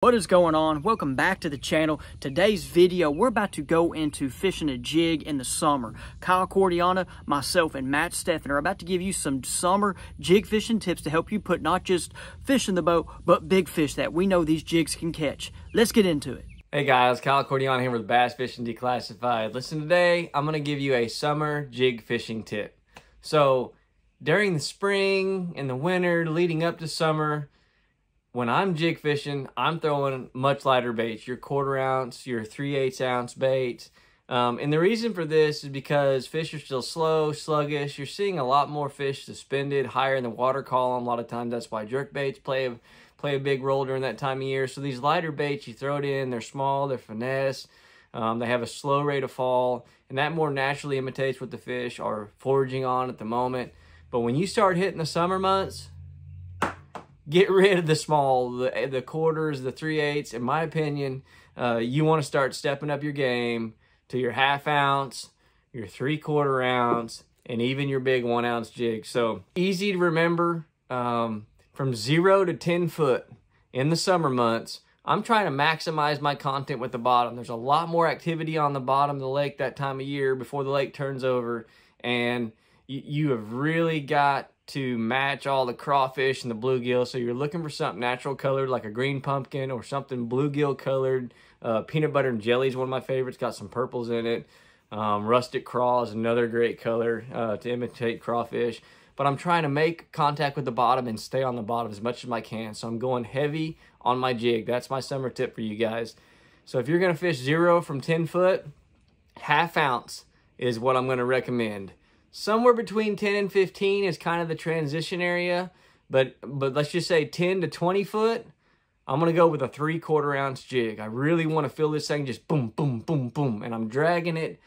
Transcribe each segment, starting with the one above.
What is going on? Welcome back to the channel. Today's video, we're about to go into fishing a jig in the summer. Kyle Cordiana, myself, and Matt Steffen are about to give you some summer jig fishing tips to help you put not just fish in the boat, but big fish that we know these jigs can catch. Let's get into it. Hey guys, Kyle Cordiana here with Bass Fishing Declassified. Listen, today I'm going to give you a summer jig fishing tip. So during the spring and the winter leading up to summer, when I'm jig fishing, I'm throwing much lighter baits, your 1/4 ounce, your 3/8 ounce baits. And the reason for this is because fish are still slow, sluggish. You're seeing a lot more fish suspended higher in the water column. A lot of times that's why jerk baits play a big role during that time of year. So these lighter baits, you throw it in, they're small, they're finesse, they have a slow rate of fall, and that more naturally imitates what the fish are foraging on at the moment. But when you start hitting the summer months, get rid of the small, the 1/4s, the 3/8. In my opinion, you want to start stepping up your game to your 1/2 ounce, your 3/4 ounce, and even your big 1 ounce jig. So easy to remember, from 0 to 10 foot in the summer months, I'm trying to maximize my content with the bottom. There's a lot more activity on the bottom of the lake that time of year before the lake turns over, and you have really got to match all the crawfish and the bluegill. So you're looking for something natural colored like a green pumpkin or something bluegill colored. Peanut butter and jelly is one of my favorites, got some purples in it. Rustic craw is another great color to imitate crawfish. But I'm trying to make contact with the bottom and stay on the bottom as much as I can. So I'm going heavy on my jig. That's my summer tip for you guys. So if you're gonna fish 0 from 10 foot, 1/2 ounce is what I'm gonna recommend. Somewhere between 10 and 15 is kind of the transition area, but let's just say 10 to 20 foot, I'm going to go with a 3/4 ounce jig. I really want to feel this thing just boom, boom, boom, boom, and I'm dragging it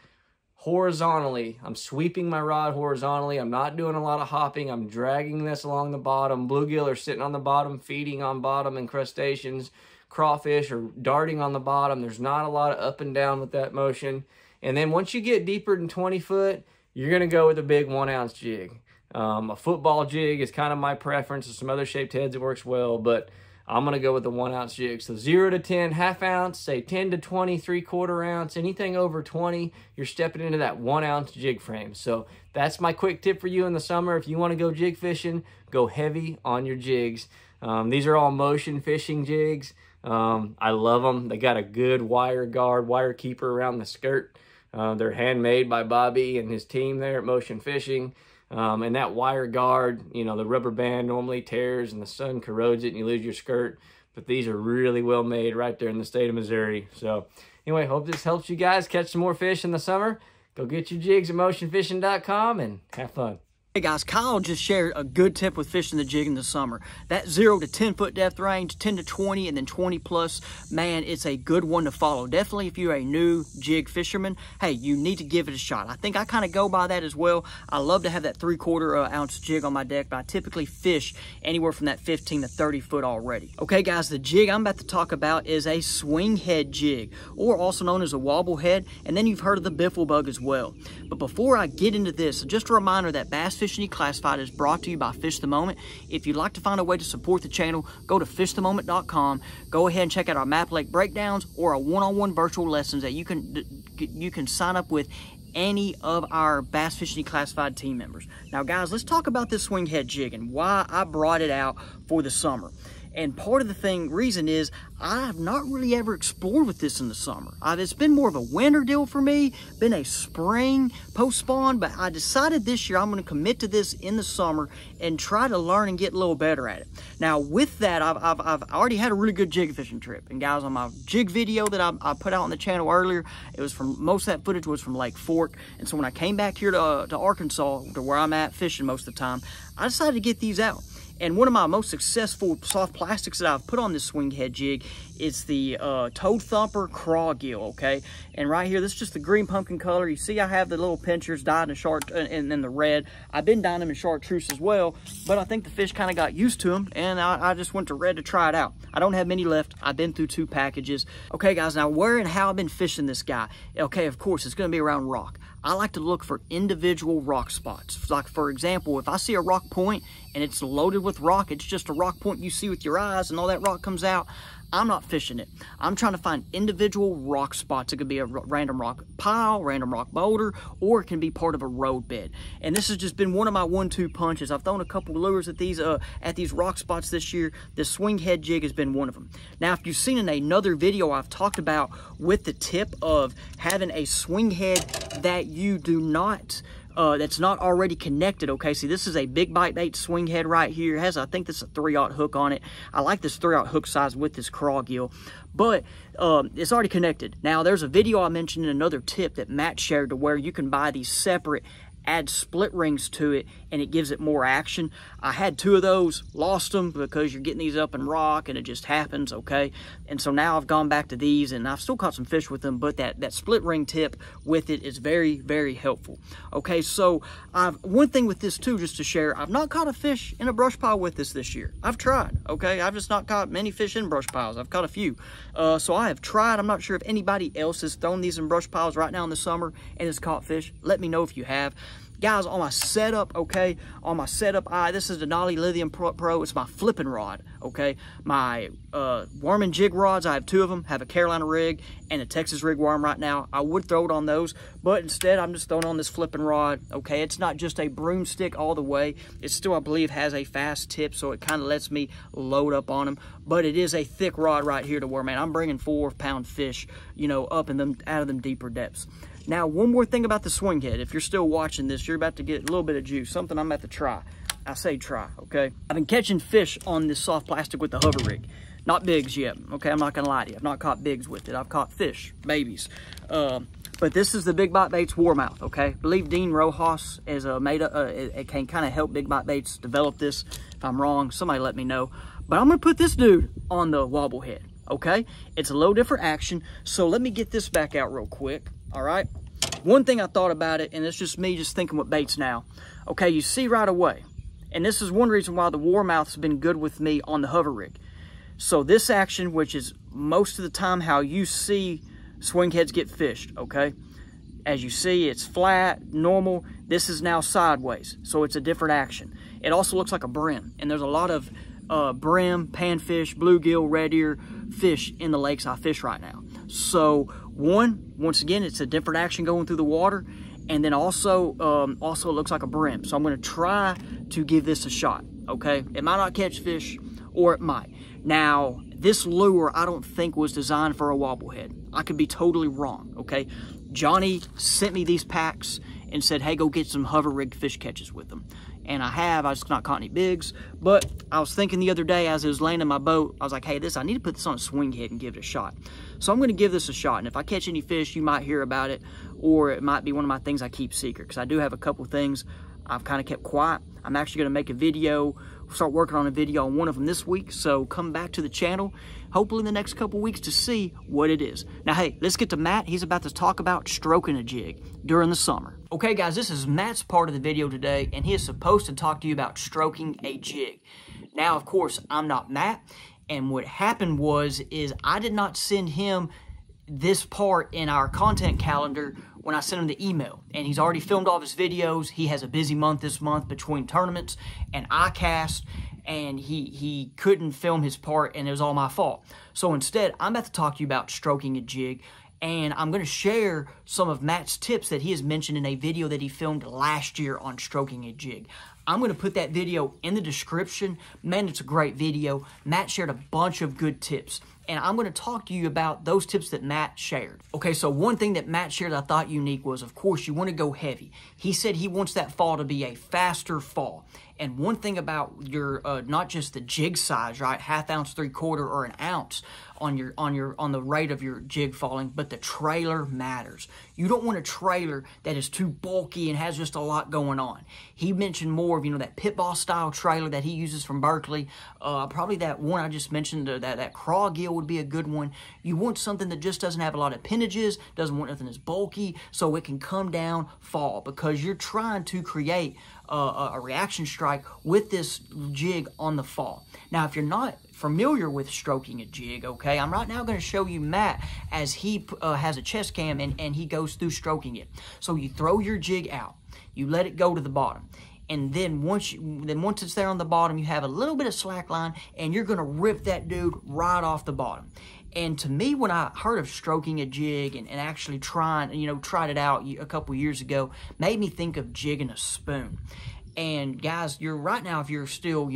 horizontally. I'm sweeping my rod horizontally. I'm not doing a lot of hopping. I'm dragging this along the bottom. Bluegill are sitting on the bottom, feeding on bottom, and crustaceans. Crawfish are darting on the bottom. There's not a lot of up and down with that motion. And then once you get deeper than 20 foot, you're going to go with a big 1 ounce jig. A football jig is kind of my preference. There's some other shaped heads that works well, but I'm going to go with the 1 ounce jig. So 0 to 10, 1/2 ounce, say 10 to 20, 3/4 ounce. Anything over 20, you're stepping into that 1 ounce jig frame. So that's my quick tip for you in the summer. If you want to go jig fishing, go heavy on your jigs. These are all motion fishing jigs. I love them. They got a good wire guard, wire keeper around the skirt. They're handmade by Bobby and his team there at Motion Fishing. And that wire guard, you know, the rubber band normally tears and the sun corrodes it and you lose your skirt. But these are really well made right there in the state of Missouri. So anyway, hope this helps you guys catch some more fish in the summer. Go get your jigs at motionfishing.com and have fun. Hey guys, Kyle just shared a good tip with fishing the jig in the summer. That 0 to 10 foot depth range, 10 to 20, and then 20 plus, man, it's a good one to follow. Definitely if you're a new jig fisherman, hey, you need to give it a shot. I think I kind of go by that as well. I love to have that 3/4 ounce jig on my deck, but I typically fish anywhere from that 15 to 30 foot already. Okay guys, the jig I'm about to talk about is a swing head jig, or also known as a wobble head, and then you've heard of the biffle bug as well. But before I get into this, just a reminder that Bass Fishing Declassified is brought to you by Fish the Moment. If you'd like to find a way to support the channel, go to fishthemoment.com. Go ahead and check out our map lake breakdowns or our one-on-one virtual lessons that you can sign up with any of our Bass Fishing Declassified team members. Now guys, let's talk about this swing head jig and why I brought it out for the summer. And part of the reason is I've not really ever explored with this in the summer. It's been more of a winter deal for me, been a spring post-spawn, but I decided this year I'm going to commit to this in the summer and try to learn and get a little better at it. Now with that, I've already had a really good jig fishing trip. And guys, on my jig video that I put out on the channel earlier, it was most of that footage was from Lake Fork. And so when I came back here to Arkansas, to where I'm at fishing most of the time, I decided to get these out. And one of my most successful soft plastics that I've put on this swing head jig is the Toad Thumper Craw Gill, okay? And right here, this is just the green pumpkin color. You see I have the little pinchers dyed in and then the red. I've been dyeing them in chartreuse as well, but I think the fish kind of got used to them, and I just went to red to try it out. I don't have many left. I've been through 2 packages. Okay, guys, now where and how I've been fishing this guy. Okay, of course, it's going to be around rock. I like to look for individual rock spots. Like, for example, if I see a rock point and it's loaded with rock, it's just a rock point you see with your eyes and all that rock comes out, I'm not fishing it. I'm trying to find individual rock spots. It could be a random rock pile, random rock boulder, or it can be part of a road bed. And this has just been one of my 1-2 punches. I've thrown a couple lures at these rock spots this year. The swing head jig has been one of them. Now, if you've seen in another video, I've talked about with the tip of having a swing head that you do not that's not already connected. Okay, see, this is a big bite bait swing head right here. It has, I think this is a 3/0 hook on it. I like this 3/0 hook size with this craw gill, but it's already connected. Now, there's a video I mentioned in another tip that Matt shared to where you can buy these separate, add split rings to it, and it gives it more action. I had 2 of those, lost them because you're getting these up in rock and it just happens, okay? And so now I've gone back to these and I've still caught some fish with them, but that split ring tip with it is very, very helpful. Okay, so one thing with this too, just to share, I've not caught a fish in a brush pile with this year. I've tried, okay? I've just not caught many fish in brush piles. I've caught a few. So I have tried. I'm not sure if anybody else has thrown these in brush piles right now in the summer and has caught fish. Let me know if you have. Guys, on my setup, okay, on my setup this is the Denali Lithium Pro. It's my flipping rod, okay? My worm and jig rods, I have 2 of them, have a Carolina rig and a Texas rig worm right now. I would throw it on those, but instead I'm just throwing on this flipping rod, okay? It's not just a broomstick all the way. It still, I believe, has a fast tip, so it kind of lets me load up on them, but it is a thick rod right here to where, man, I'm bringing 4-pound fish, you know, up in them, out of them deeper depths. Now, one more thing about the swing head. If you're still watching this, you're about to get a little bit of juice, something I'm about to try. I say try, okay? I've been catching fish on this soft plastic with the hover rig. Not bigs yet, okay? I'm not gonna lie to you. I've not caught bigs with it. I've caught fish, babies. But this is the Big Bite Baits Warmouth, okay? I believe Dean Rojas is it can kind of help Big Bite Baits develop this. If I'm wrong, somebody let me know. But I'm gonna put this dude on the wobble head, okay? It's a little different action, so let me get this back out real quick. All right, one thing I thought about it, and it's just me just thinking with baits now. Okay, you see right away, and this is one reason why the Warmouth's been good with me on the hover rig. So this action, which is most of the time how you see swing heads get fished, okay? As you see, it's flat, normal. This is now sideways, so it's a different action. It also looks like a brim, and there's a lot of brim, panfish, bluegill, red ear fish in the lakes I fish right now. So once again, it's a different action going through the water, and then also it looks like a brim. So I'm going to try to give this a shot, okay? It might not catch fish, or it might. Now, this lure I don't think was designed for a wobblehead. I could be totally wrong, okay? Johnny sent me these packs and said, hey, go get some hover rig fish catches with them. And I just not caught any bigs. But I was thinking the other day as it was laying in my boat, I was like, hey, I need to put this on a swing head and give it a shot. So I'm going to give this a shot. And if I catch any fish, you might hear about it, or it might be one of my things I keep secret, because I do have a couple things I've kind of kept quiet. I'm actually going to make a video, start working on a video on one of them this week. So come back to the channel, hopefully in the next couple weeks, to see what it is. Now, hey, let's get to Matt. He's about to talk about stroking a jig during the summer. Okay, guys, this is Matt's part of the video today, and he is supposed to talk to you about stroking a jig. Now, of course, I'm not Matt, and what happened is I did not send him this part in our content calendar when I sent him the email, and he's already filmed all of his videos. He has a busy month this month between tournaments and iCast, and he couldn't film his part, and it was all my fault. So instead, I'm about to talk to you about stroking a jig, and I'm going to share some of Matt's tips that he has mentioned in a video that he filmed last year on stroking a jig. I'm going to put that video in the description. Man, it's a great video. Matt shared a bunch of good tips, and I'm going to talk to you about those tips that Matt shared. Okay, so one thing that Matt shared I thought unique was, of course, you want to go heavy. He said he wants that fall to be a faster fall. And one thing about your, not just the jig size, right, 1/2 ounce, 3/4, or an ounce on the rate of your jig falling, but the trailer matters. You don't want a trailer that is too bulky and has just a lot going on. He mentioned more of, that pit ball style trailer that he uses from Berkeley. Probably that one I just mentioned, that craw gill would be a good one. You want something that just doesn't have a lot of appendages, doesn't want nothing that's bulky, so it can come down, fall, because you're trying to create a reaction strike with this jig on the fall. Now, if you're not familiar with stroking a jig, okay, I'm right now going to show you Matt as he has a chest cam and he goes through stroking it. So you throw your jig out, you let it go to the bottom, And then once it's there on the bottom, you have a little bit of slack line, and you're gonna rip that dude right off the bottom. And to me, when I heard of stroking a jig and actually tried it out a couple years ago, made me think of jigging a spoon. And guys, you're right now, if you're still,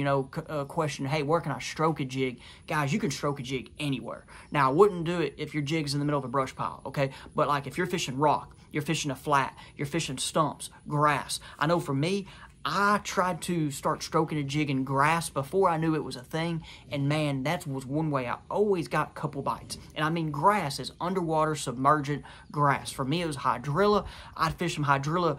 questioning, hey, where can I stroke a jig? Guys, you can stroke a jig anywhere. Now, I wouldn't do it if your jig's in the middle of a brush pile, okay? But like if you're fishing rock, you're fishing a flat, you're fishing stumps, grass. I know for me, I tried to start stroking a jig in grass before I knew it was a thing, and man, that was one way I always got a couple bites. And I mean, grass is underwater, submergent grass. For me, it was hydrilla. I'd fish some hydrilla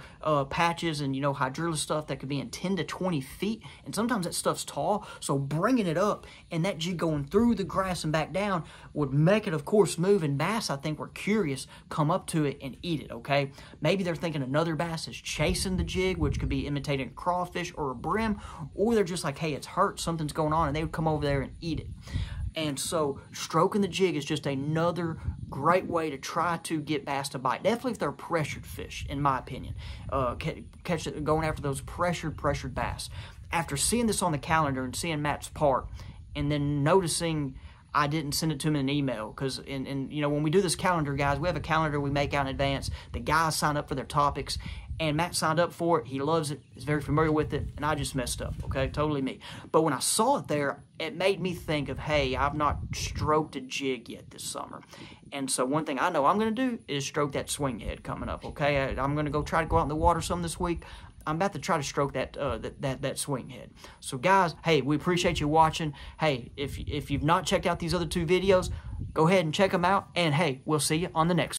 patches and, hydrilla stuff that could be in 10 to 20 feet, and sometimes that stuff's tall, so bringing it up and that jig going through the grass and back down would make it, of course, move, and bass, I think, were curious, come up to it and eat it, okay? Maybe they're thinking another bass is chasing the jig, which could be imitating crawfish or a brim, or they're just like, hey, it's hurt, something's going on, and they would come over there and eat it. And so stroking the jig is just another great way to try to get bass to bite. Definitely if they're pressured fish, in my opinion. Going after those pressured bass. After seeing this on the calendar and seeing Matt's part, and then noticing I didn't send it to him in an email, because when we do this calendar, guys, we have a calendar we make out in advance. The guys sign up for their topics, and Matt signed up for it. He loves it. He's very familiar with it, and I just messed up, okay? Totally me. But when I saw it there, it made me think of, hey, I've not stroked a jig yet this summer. And so one thing I know I'm going to do is stroke that swing head coming up, okay? I'm going to try to go out in the water some this week. I'm about to try to stroke that swing head. So guys, hey, we appreciate you watching. Hey, if you've not checked out these other two videos, go ahead and check them out. And hey, we'll see you on the next one.